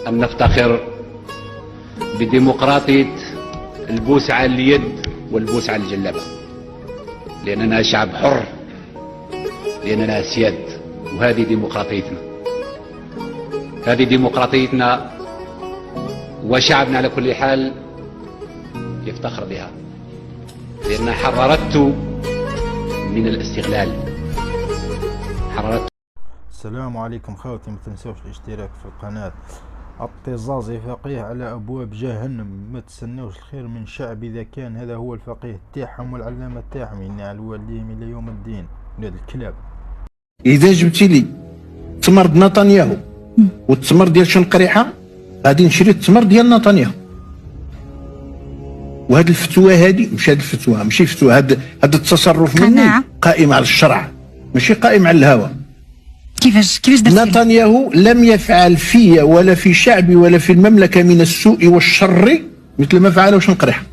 أن نفتخر بديمقراطية البوس على اليد والبوس على الجلابة، لأننا شعب حر، لأننا أسياد، وهذه ديمقراطيتنا. هذه ديمقراطيتنا، وشعبنا على كل حال يفتخر بها، لأنها حررته من الاستغلال. السلام عليكم خوتي، ما تنسوش الاشتراك في القناة. الطزازي فقيه على ابواب جهنم، ما تستنوش الخير من شعب اذا كان هذا هو الفقيه تاعهم والعلامة تاعهم، يعني على والديهم الى يوم الدين. ولاد الكلاب، اذا جبتي لي التمر ديال نتنياهو والتمر ديال شنقريحه غادي نشري التمر ديال نتنياهو. وهاد الفتوى هادي مش هاد الفتوى، ماشي فتوى، هاد التصرف مني قائم على الشرع ماشي قائم على الهوى. كيفاش نتنياهو لم يفعل في ولا في شعبي ولا في المملكة من السوء والشر مثل ما فعله شنقريحة.